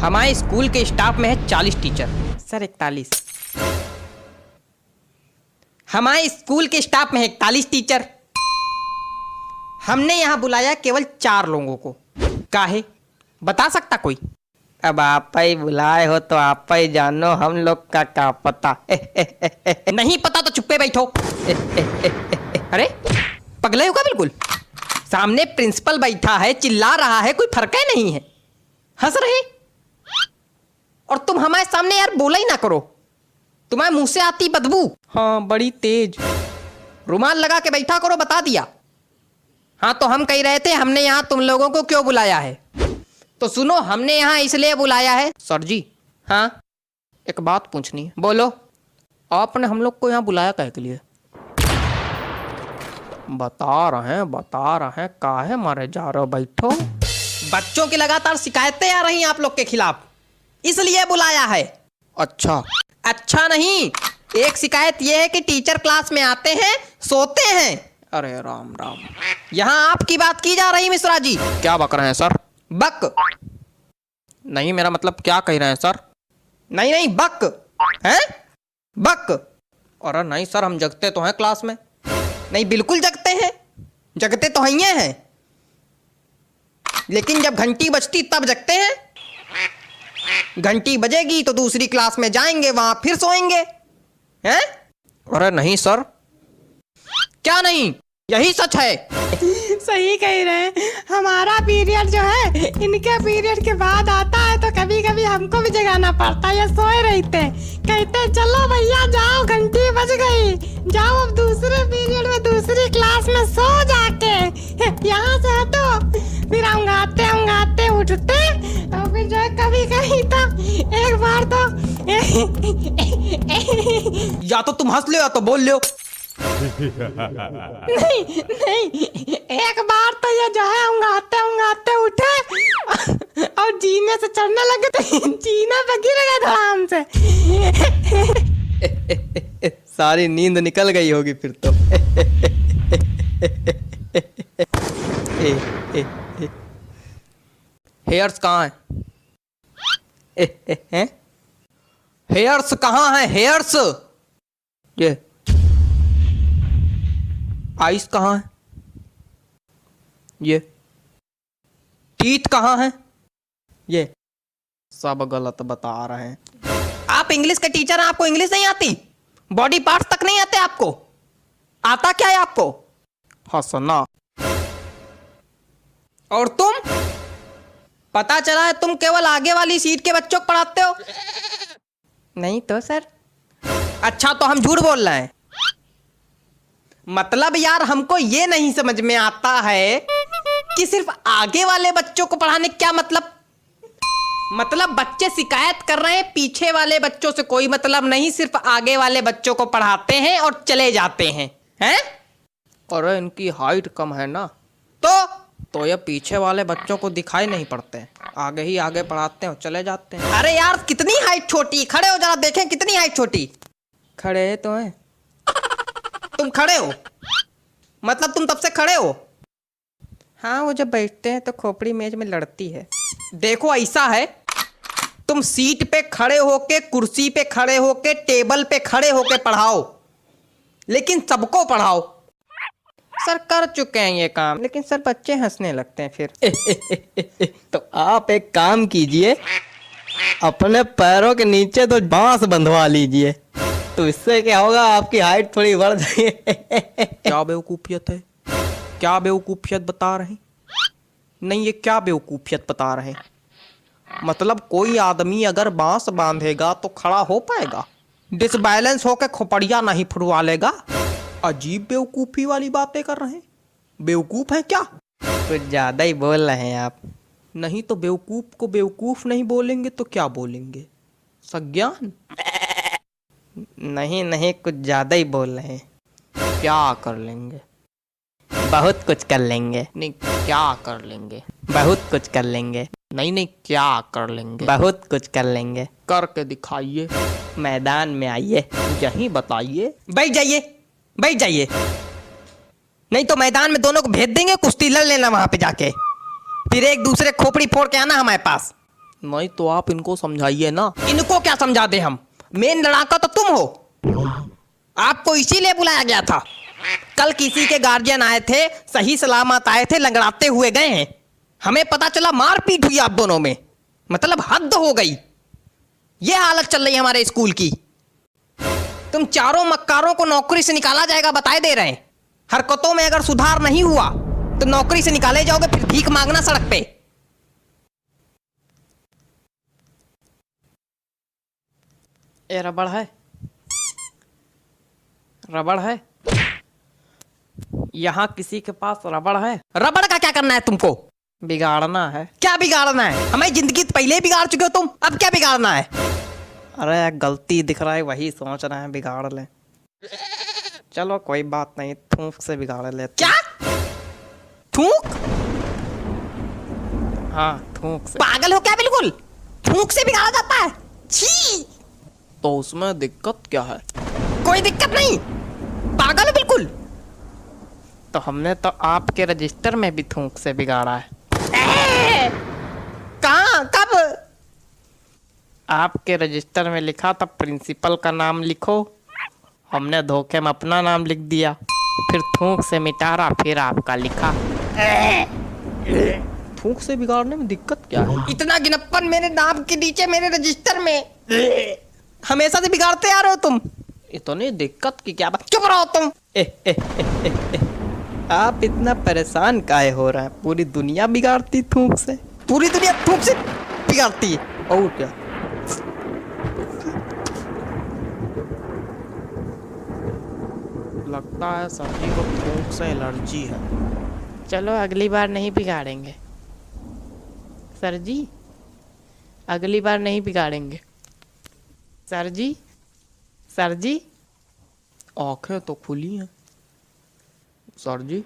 हमारे स्कूल के स्टाफ में है 40 टीचर। सर 41। हमारे स्कूल के स्टाफ में है 41 टीचर। हमने यहाँ बुलाया केवल 4 लोगों को। काहे बता सकता कोई? अब आप ही बुलाए हो तो आप ही जानो, हम लोग का क्या पता। नहीं पता तो चुप्पे बैठो। अरे पगले हो क्या बिल्कुल? सामने प्रिंसिपल बैठा है, चिल्ला रहा है, कोई फर्क है नहीं है, हंस रहे। और तुम हमारे सामने यार बोला ही ना करो, तुम्हारे मुंह से आती बदबू। हाँ बड़ी तेज। रुमाल लगा के बैठा करो, बता दिया। हाँ तो हम कह रहे थे हमने यहाँ तुम लोगों को क्यों बुलाया है। तो सुनो, हमने यहाँ इसलिए बुलाया है। सर जी हाँ एक बात पूछनी है। बोलो। आपने हम लोग को यहाँ बुलाया काहे के लिए? बता रहे हैं काहे मारे जा रहे हो, बैठो। बच्चों की लगातार शिकायतें आ रही हैं आप लोग के खिलाफ, इसलिए बुलाया है। अच्छा अच्छा नहीं, एक शिकायत यह है कि टीचर क्लास में आते हैं सोते हैं। अरे राम राम, यहाँ आपकी बात की जा रही मिश्रा जी। क्या बक रहे हैं सर? बक नहीं, मेरा मतलब क्या कह रहे हैं सर? नहीं बक हैं, बक। अरे नहीं सर, हम जगते तो हैं क्लास में। नहीं बिल्कुल जगते हैं, जगते तो हैं, लेकिन जब घंटी बजती तब जगते हैं। घंटी बजेगी तो दूसरी क्लास में जाएंगे, वहां फिर सोएंगे हैं? अरे नहीं सर। क्या नहीं, यही सच है। सही कह रहे हैं। हमारा पीरियड जो है इनके पीरियड के बाद आता है, तो कभी कभी हमको भी जगाना पड़ता है। ये सोए रहते, कहते चलो भैया जाओ, घंटी बज गई, जाओ अब दूसरे पीरियड में दूसरी क्लास में सो जाके। यहाँ से हटो, फिर अंगाते उठते, और फिर जो है कभी कभी तो एक बार तो या तो तुम हंस लो या तो बोल लो। नहीं एक बार तो ये जो है उंगाते उठे और जीने से चढ़ने लगे, तो जीने पे गिर गए धड़ाम से। सारी नींद निकल गई होगी फिर तो। हेयर्स कहाँ है? हेयर्स कहाँ है? हेयर्स ये आइस कहाँ है? ये टीथ कहाँ है? ये सब गलत बता रहे हैं। आप इंग्लिश के टीचर हैं, आपको इंग्लिश नहीं आती? बॉडी पार्ट्स तक नहीं आते आपको? आता क्या है आपको? हंसना। और तुम, पता चला है तुम केवल आगे वाली सीट के बच्चों को पढ़ाते हो। नहीं तो सर। अच्छा तो हम झूठ बोल रहे हैं? मतलब यार हमको ये नहीं समझ में आता है कि सिर्फ आगे वाले बच्चों को पढ़ाने क्या मतलब बच्चे शिकायत कर रहे हैं, पीछे वाले बच्चों से कोई मतलब नहीं, सिर्फ आगे वाले बच्चों को पढ़ाते हैं और चले जाते हैं हैं? और इनकी हाइट कम है ना, तो ये पीछे वाले बच्चों को दिखाई नहीं पड़ते, आगे ही आगे पढ़ाते हैं और चले जाते हैं। अरे यार कितनी हाइट छोटी, खड़े हो जरा देखें कितनी हाइट छोटी। खड़े तो हैं तुम? खड़े हो मतलब तुम तब से खड़े हो? हाँ वो जब बैठते हैं तो खोपड़ी मेज में लड़ती है। देखो ऐसा है, तुम सीट पे खड़े होके, कुर्सी पे खड़े होके, टेबल पे खड़े होके पढ़ाओ, लेकिन सबको पढ़ाओ। सर कर चुके हैं ये काम, लेकिन सर बच्चे हंसने लगते हैं फिर। तो आप एक काम कीजिए, अपने पैरों के नीचे तो बांस बंधवा लीजिए, तो इससे क्या होगा, आपकी हाइट थोड़ी बढ़ जाएगी। क्या बेवकूफियत है? क्या बेवकूफियत बता रहे? नहीं ये क्या बेवकूफियत बता रहे? मतलब कोई आदमी अगर बांस बांधेगा तो खड़ा हो पाएगा, डिसबैलेंस होकर खोपड़िया नहीं फुड़वा लेगा। अजीब बेवकूफी वाली बातें कर रहे हैं। बेवकूफ है क्या? कुछ ज्यादा ही बोल रहे हैं आप। नहीं तो बेवकूफ को बेवकूफ नहीं बोलेंगे तो क्या बोलेंगे? सज्ञान? नहीं कुछ ज्यादा ही बोल रहे हैं। क्या कर लेंगे? बहुत कुछ कर लेंगे। नहीं क्या कर लेंगे? बहुत कुछ कर लेंगे। नहीं क्या कर लेंगे? बहुत कुछ कर लेंगे। करके दिखाइए, मैदान में आइए, यहीं बताइए। बैठ जाइए, नहीं तो मैदान में दोनों को भेज देंगे, कुश्ती लड़ लेना वहां पे जाके, फिर एक दूसरे खोपड़ी फोड़ के आना हमारे पास। नहीं तो आप इनको समझाइए ना। इनको क्या समझा दे हम? मेन लड़ाका तो तुम हो। आपको इसीलिए बुलाया गया था। कल किसी के गार्जियन आए थे, सही सलामत आए थे, लंगड़ाते हुए गए हैं। हमें पता चला मारपीट हुई आप दोनों में। मतलब हद हो गई। ये हालत चल रही है हमारे स्कूल की। तुम चारों मक्कारों को नौकरी से निकाला जाएगा बताए दे रहे हैं। हरकतों में अगर सुधार नहीं हुआ तो नौकरी से निकाले जाओगे, फिर भीख मांगना सड़क पे। ये रबड़ है, रबड़ है। यहां किसी के पास रबड़ है? रबड़ का क्या करना है तुमको? बिगाड़ना है। क्या बिगाड़ना है? हमारी जिंदगी तो पहले ही बिगाड़ चुके हो तुम, अब क्या बिगाड़ना है? अरे गलती दिख रहा है, वही सोच रहे हैं बिगाड़ ले। चलो कोई बात नहीं, थूक से बिगाड़ लेते। क्या थूक? हाँ थूक से। पागल हो क्या बिल्कुल? थूक से बिगाड़ा जाता है? छी! तो उसमें दिक्कत क्या है? कोई दिक्कत नहीं, पागल हो बिल्कुल। तो हमने तो आपके रजिस्टर में भी थूक से बिगाड़ा है। कहाँ? कब? आपके रजिस्टर में लिखा था प्रिंसिपल का नाम लिखो, हमने धोखे में अपना नाम लिख दिया, फिर थूक से मिटारा, फिर आपका लिखा। थूक से बिगाड़ने में दिक्कत क्या है? इतना गिनप्पन मेरे नाम के नीचे मेरे रजिस्टर में हमेशा से बिगाड़ते आ रहे हो तुम। इतनी दिक्कत की क्या बात? चुप रहो तुम। आप इतना परेशान काहे हो रहे हैं? पूरी दुनिया बिगाड़ती थूक से, पूरी दुनिया थूक से बिगाड़ती है। और क्या? लगता है सभी को थूक से एलर्जी है। चलो अगली बार नहीं बिगाड़ेंगे सर जी, अगली बार नहीं बिगाड़ेंगे सर जी। सर जी आंखें तो खुली हैं सर जी।